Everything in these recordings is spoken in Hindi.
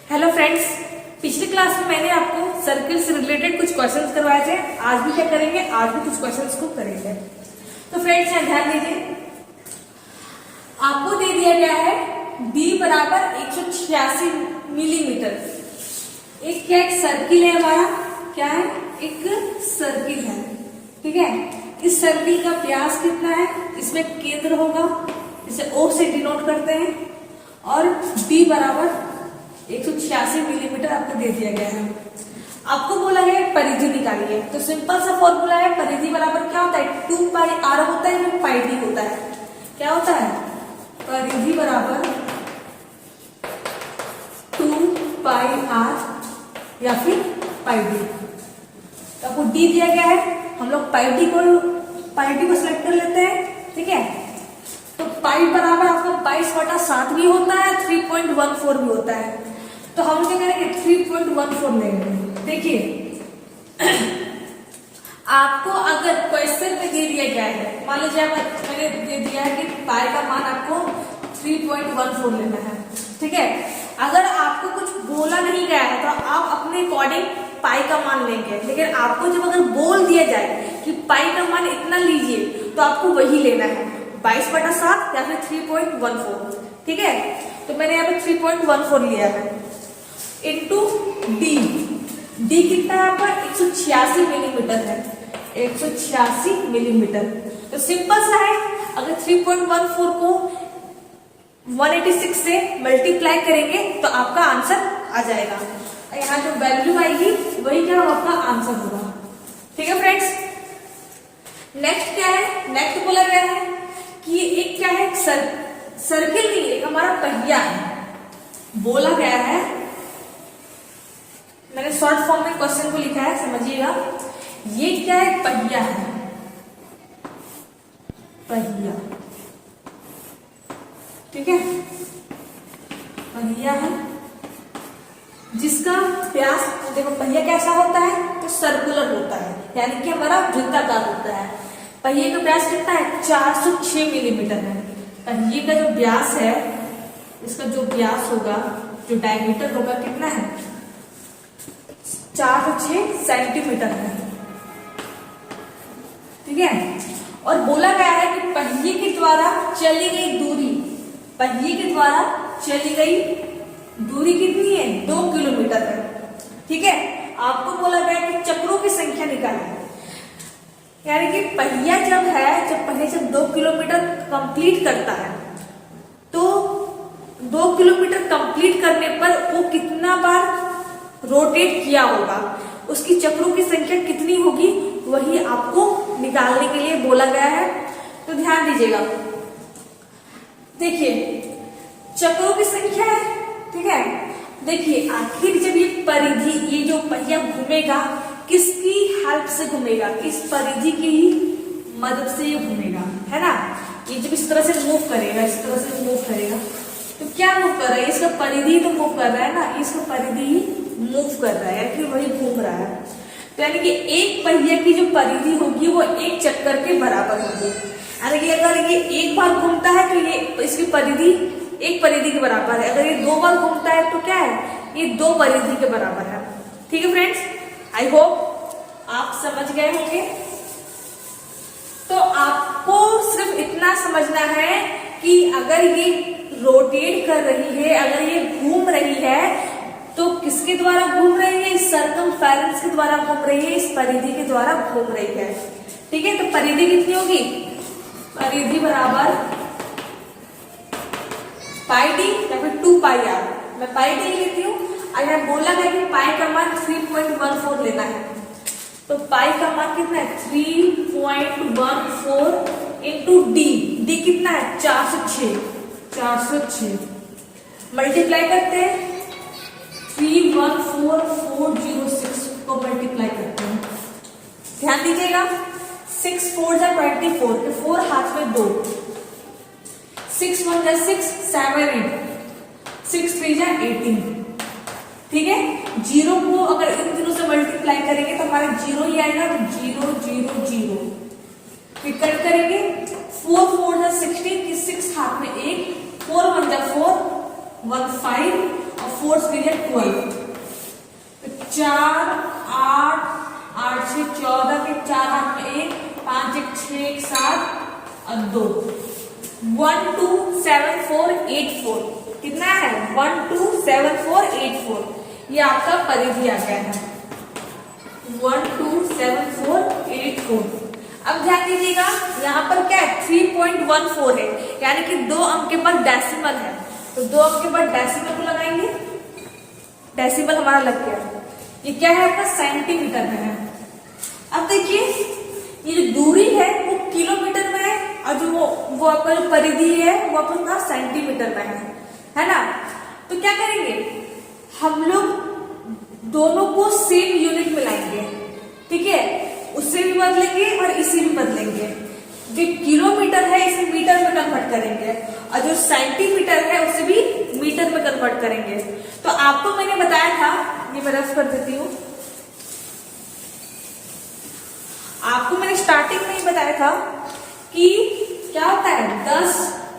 हेलो फ्रेंड्स, पिछली क्लास में मैंने आपको सर्किल से रिलेटेड कुछ क्वेश्चंस करवाए थे। आज भी क्या करेंगे, आज भी कुछ क्वेश्चंस को करेंगे। तो फ्रेंड्स यहाँ ध्यान दीजिए, आपको दे दिया गया है d बराबर 186 मिलीमीटर। एक क्या, एक सर्किल है हमारा, क्या है, एक सर्किल है, ठीक है। इस सर्किल का व्यास कितना है, इसमें केंद्र होगा, इसे O से डिनोट करते हैं, और d बराबर 186 मिलीमीटर आपको दे दिया गया है। आपको बोला गया है परिधि निकालिए। तो सिंपल सा फॉर्मूला है, परिधि बराबर क्या होता है, 2 पाई r होता है, फिर पाई d होता है। क्या होता है, परिधि बराबर 2 पाई r या फिर पाई d। तो आपको d दिया गया है, हम लोग पाई d को सिलेक्ट कर लेते हैं, ठीक है। तो पाई बराबर आपका 22/7 भी होता है, 3.14 भी होता है। तो हम क्या करेंगे, 3.14 लेंगे। देखिए आपको अगर क्वेश्चन में दे दिया गया है, मान लीजिए मैंने दे दिया है कि पाई का मान आपको 3.14 लेना है, ठीक है। अगर आपको कुछ बोला नहीं गया है तो आप अपने अकॉर्डिंग पाई का मान लेंगे, लेकिन आपको जब अगर बोल दिया जाए कि पाई का मान इतना लीजिए तो आपको वही लेना है, 22/7 या फिर 3.14, ठीक है। तो मैंने यहाँ पे 3.14 लिया है इंटू डी। डी कितना है आपका, 186 मिलीमीटर है, 186 मिलीमीटर। तो सिंपल सा है, अगर 3.14 को 186 से मल्टीप्लाई करेंगे तो आपका आंसर आ जाएगा। यहाँ जो वैल्यू आएगी वही क्या आपका आंसर होगा, ठीक है फ्रेंड्स। नेक्स्ट क्या है, नेक्स्ट बोला गया है कि एक क्या है, सर्किल नहीं, एक हमारा पहिया है। बोला गया है, मैंने शॉर्ट फॉर्म में क्वेश्चन को लिखा है, समझिएगा। ये क्या है, पहिया है, पहिया, ठीक है। पहिया है जिसका व्यास, देखो पहिया कैसा होता है, तो सर्कुलर होता है, यानी कि हमारा वृत्ताकार होता है। पहिए का व्यास कितना है, 406 मिलीमीटर है। पहिए का जो व्यास है, इसका जो व्यास होगा, जो डायमीटर होगा, कितना है, 406 सेंटीमीटर है, ठीक है। और बोला गया है कि पहिए के द्वारा चली गई दूरी, पहिए के द्वारा चली गई दूरी कितनी है, 2 किलोमीटर है, ठीक है। आपको बोला गया कि चक्रों की संख्या निकालें, यानी कि पहिया जब है, जब पहिया जब 2 किलोमीटर कंप्लीट करता है, तो 2 किलोमीटर कंप्लीट करने पर वो कितना बार रोटेट किया होगा, उसकी चक्रों की संख्या कितनी होगी, वही आपको निकालने के लिए बोला गया है। तो ध्यान दीजिएगा, देखिए चक्रों की संख्या है, ठीक है। देखिए आखिर जब ये परिधि, ये जो पहिया घूमेगा, किसकी हेल्प से घूमेगा, इस परिधि की मदद से ये घूमेगा, है ना। ये जब इस तरह से मूव करेगा, इस तरह से मूव करेगा, तो क्या मूव कर रहा है, इसका परिधि तो मूव कर रहा है ना, इसका परिधि ही मूव कर रहा है, कि वही घूम रहा है। तो यानी कि एक पहिया की जो परिधि होगी वो एक चक्कर के बराबर होगी। यानी कि अगर ये एक बार घूमता है तो ये इसकी परिधि एक परिधि के बराबर है, अगर ये 2 बार घूमता है तो क्या है, ये 2 परिधि के बराबर है, ठीक है फ्रेंड्स। आई होप आप समझ गए होंगे। तो आपको सिर्फ इतना समझना है कि अगर ये रोटेट कर रही है, अगर ये घूम रही है, तो किसके द्वारा घूम रही है, इस सर्कमफेरेंस के द्वारा घूम रही है, इस परिधि के द्वारा घूम रही है, ठीक है। तो परिधि कितनी होगी, परिधि बराबर पाई डी या फिर 2 पाई r। मैं पाई डी लेती हूँ, अगर बोला गया कि पाई का मान 3.14 लेना है, तो पाई का मान कितना है, 3.14 इंटू डी। डी कितना है, 406 मल्टीप्लाई करते हैं, 314406 को मल्टीप्लाई करते हैं। ध्यान दीजिएगा, 6 4 जा 24, 4 हाथ में 2, 6 1 जा 6, 7 8, 6 3 जा 18, ठीक है। 0 को अगर इन दिनों से मल्टीप्लाई करेंगे तो हमारा 0 ही आएगा, तो 0 0 0, फिर कट करेंगे, 4 4 जा 16, 6 हाथ में 1, 4 1 जा 4, 1 5 और 4 12। 4 8 8 से 14 के 4 8 में 1 5 1 6 1 7 और 2 1 2 7 4 8 4 कितना है 1 2 7 4 8 4 ये आपका परिधि आ गया है 1 2 7 4 8 4। अब ध्यान दीजिएगा यहाँ पर क्या है 3.14 है यानी कि 2 अंक के बाद डेसिमल है तो 2 अंक के बाद डेसिमल को लगाएंगे डेसिमल हमारा लग गया ये क्या है आपका सेंटीमीटर में है। अब देखिए ये जो दूरी है वो किलोमीटर में है और जो वो आपका जो परिधि है वो आपका सेंटीमीटर में है ना। तो क्या करेंगे हम लोग दोनों को सेम यूनिट में लाएंगे ठीक है उससे भी बदलेंगे और इसे भी बदलेंगे जो किलोमीटर है इसे मीटर में कन्वर्ट करेंगे और जो सेंटीमीटर है उसे भी मीटर में कन्वर्ट करेंगे। तो आपको मैंने बताया था ये मैं रफ कर देती हूँ आपको मैंने स्टार्टिंग में ही बताया था कि क्या होता है 10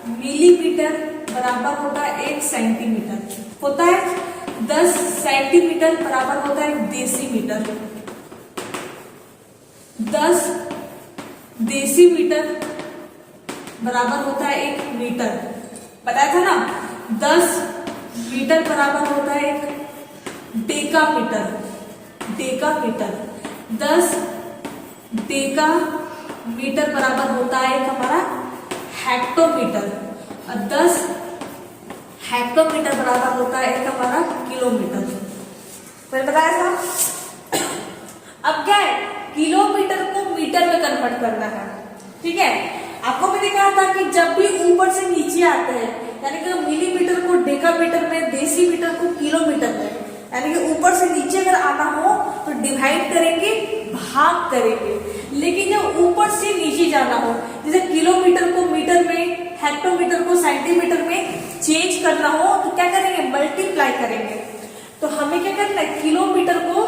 मिलीमीटर बराबर होता है 1 सेंटीमीटर होता है 10 सेंटीमीटर बराबर होता है 1 डेसीमीटर 10 डेसीमीटर बराबर होता है 1 मीटर बताया था ना 10 मीटर बराबर होता है 1 डेकामीटर डेकामीटर 10 डेका मीटर बराबर होता है एक हमारा हेक्टोमीटर और 10 हेक्टोमीटर बराबर होता है एक हमारा किलोमीटर मैंने बताया था। अब क्या है किलोमीटर को मीटर में कन्वर्ट करना है ठीक है। आपको मैंने कहा था कि जब भी ऊपर से नीचे आते हैं यानी कि मिलीमीटर को डेकामीटर में डेसीमीटर को किलोमीटर में यानी कि ऊपर से नीचे अगर आना हो तो डिवाइड करेंगे भाग करेंगे लेकिन जब ऊपर से नीचे जाना हो जैसे किलोमीटर को मीटर में हेक्टोमीटर को सेंटीमीटर में चेंज करना हो तो क्या करेंगे मल्टीप्लाई करेंगे। तो हमें क्या करना है किलोमीटर को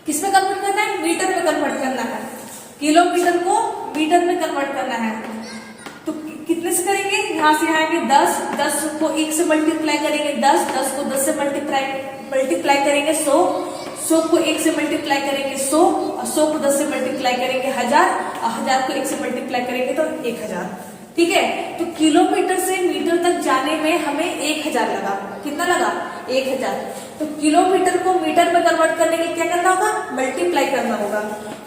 किस में कन्वर्ट करना है मीटर में कन्वर्ट करना है किलोमीटर को मीटर में कन्वर्ट करना है। तो कितने से करेंगे यहाँ से आएंगे 10 10 को 1 से मल्टीप्लाई करेंगे 10 10 को 10 से मल्टीप्लाई करेंगे 100 100 को 1 से मल्टीप्लाई करेंगे 100 और 100 को 10 से मल्टीप्लाई करेंगे 1000 और 1000 को 1 से मल्टीप्लाई करेंगे तो 1000 ठीक है। तो किलोमीटर से मीटर तक जाने में हमें 1000 लगा कितना लगा 1000। तो किलोमीटर को मीटर में कन्वर्ट करने के लिए क्या करना होगा मल्टीप्लाई करना होगा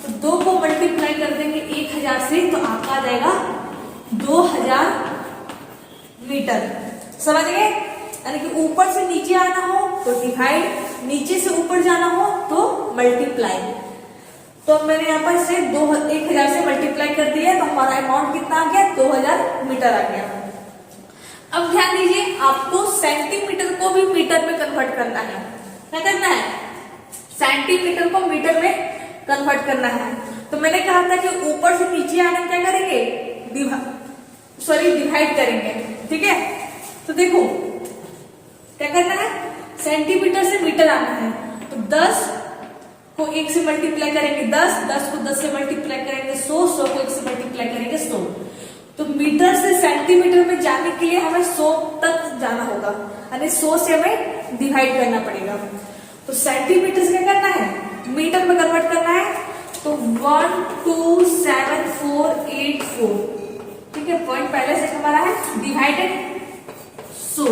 तो 2 को मल्टीप्लाई कर देंगे 1000 से तो आपका आ जाएगा 2000 मीटर समझ गए। यानी कि ऊपर से नीचे आना हो तो डिवाइड नीचे से ऊपर जाना हो तो मल्टीप्लाई। तो मैंने यहाँ पर से 1000 से मल्टीप्लाई कर दिया तो हमारा अमाउंट कितना आ गया 2000 मीटर आ गया। अब ध्यान दीजिए आपको सेंटीमीटर को भी मीटर में कन्वर्ट करना है क्या करना है सेंटीमीटर को मीटर में कन्वर्ट करना है। तो मैंने कहा था कि ऊपर से नीचे आने में क्या करेंगे डिवाइड करेंगे ठीक है। तो देखो क्या करना है सेंटीमीटर से मीटर आना है तो 10 को 1 से मल्टीप्लाई करेंगे 10 10 को 10 से मल्टीप्लाई करेंगे 100 100 को 1 से मल्टीप्लाई करेंगे 100। तो मीटर से सेंटीमीटर में जाने के लिए हमें 100 तक जाना होगा यानी 100 से हमें डिवाइड करना पड़ेगा। तो सेंटीमीटर से क्या करना है मीटर में कन्वर्ट करना है तो 1 2 7 4 8 4 ठीक है। पॉइंट पहले से हमारा है डिवाइडेड 100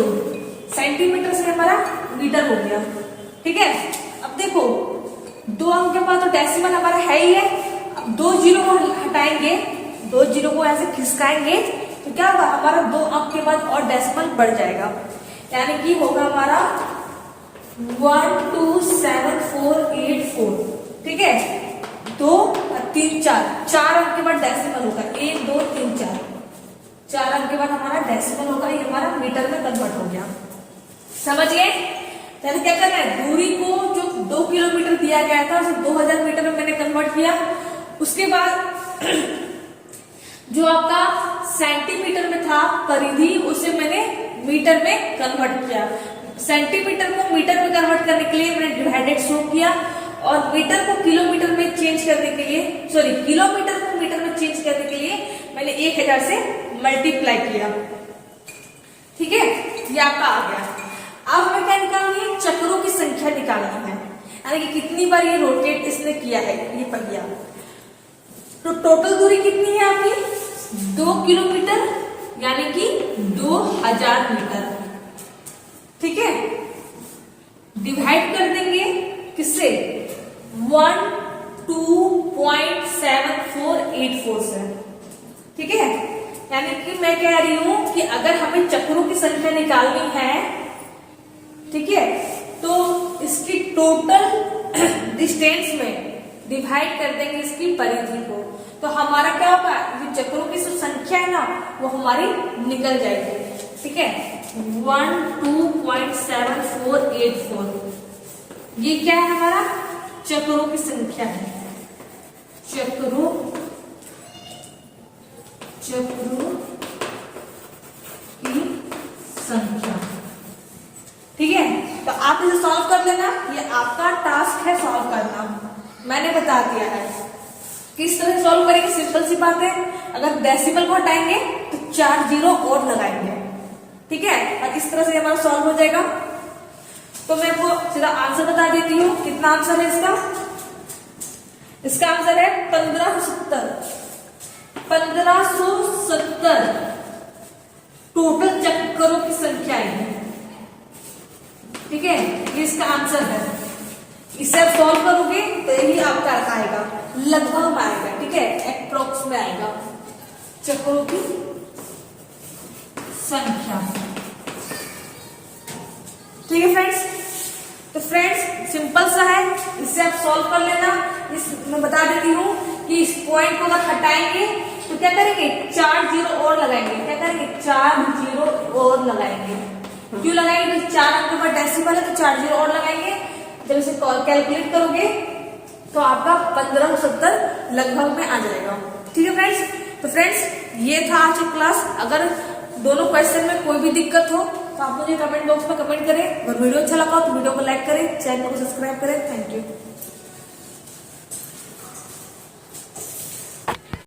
सेंटीमीटर से हमारा मीटर हो गया ठीक है। अब देखो 2 अंक के बाद तो डेसिमल हमारा है ही है। अब 2 जीरो को हटाएंगे 2 जीरो को ऐसे खिसकाएंगे तो क्या होगा हमारा 2 अंक के बाद और डेसिमल बढ़ जाएगा यानी कि होगा हमारा 1 2 7 4 8 4 ठीक है। 2 3 4 अंक के बाद डेसिमल होगा 1 2 3 4 अंक के बाद हमारा डेसिमल होगा ये हमारा मीटर में कन्वर्ट हो गया समझ गए। तो क्या करना है दूरी को जो 2 किलोमीटर दिया गया था उसे 2000 मीटर में मैंने कन्वर्ट किया। उसके बाद जो आपका सेंटीमीटर में था परिधि उसे मैंने मीटर में कन्वर्ट किया। सेंटीमीटर को मीटर में कन्वर्ट करने के लिए मैंने डिवाइडेड 100 किया और मीटर को किलोमीटर में चेंज करने के लिए किलोमीटर को मीटर में चेंज करने के लिए मैंने 1000 से मल्टीप्लाई किया ठीक है। ये आपका आ गया। अब हमें क्या संख्या निकालनी है, यानी कि कितनी बार ये रोटेट इसने किया है ये पहिया। तो टोटल दूरी कितनी है आपकी 2 किलोमीटर, यानी कि 2000 मीटर। ठीक है, डिवाइड कर देंगे किससे 12.7484 से। ठीक है, यानी कि मैं कह रही हूं कि अगर हमें चक्रों की संख्या निकालनी है, ठीक है, तो इसकी टोटल डिस्टेंस में डिवाइड कर देंगे इसकी परिधि को, तो हमारा क्या होगा, ये चक्रों की जो संख्या है ना वो हमारी निकल जाएगी। ठीक है, 12.7484 ये क्या है हमारा चक्रों की संख्या है, चक्रों की संख्या। ठीक है, तो आप इसे सॉल्व कर लेना, ये आपका टास्क है सॉल्व करना, मैंने बता दिया है किस तरह सॉल्व करेंगे। सिंपल सी बात है, अगर डेसिमल को हटाएंगे तो 4 जीरो और लगाएंगे। ठीक है, और इस तरह से हमारा सॉल्व हो जाएगा। तो मैं आपको सीधा आंसर बता देती हूँ, कितना आंसर है इसका। इसका आंसर है 1570 टोटल चक्करों की संख्या है। ठीक है, ये इसका आंसर है। इसे आप सॉल्व करोगे तो यही आपका आएगा, लगभग में आएगा। ठीक है, अप्रोक्स में आएगा चक्रों की संख्या। ठीक है फ्रेंड्स, तो फ्रेंड्स सिंपल सा है, इससे आप सॉल्व कर लेना। मैं बता देती हूँ कि इस पॉइंट को अगर हटाएंगे तो क्या करेंगे 4 जीरो और लगाएंगे। क्या करेंगे 4 जीरो और लगाएंगे। क्यों लगाएंगे, 4 अंक पर डेसिमल है तो 4 जीरो और लगाएंगे। जब इसे कैलकुलेट करोगे तो आपका 1570 लगभग में आ जाएगा। ठीक है फ्रेंड्स, तो फ्रेंड्स ये था आज की क्लास। अगर दोनों क्वेश्चन में कोई भी दिक्कत हो तो आप मुझे कमेंट बॉक्स में कमेंट करें। अगर वीडियो अच्छा लगा तो वीडियो को लाइक करें, चैनल को सब्सक्राइब करें। Thank you.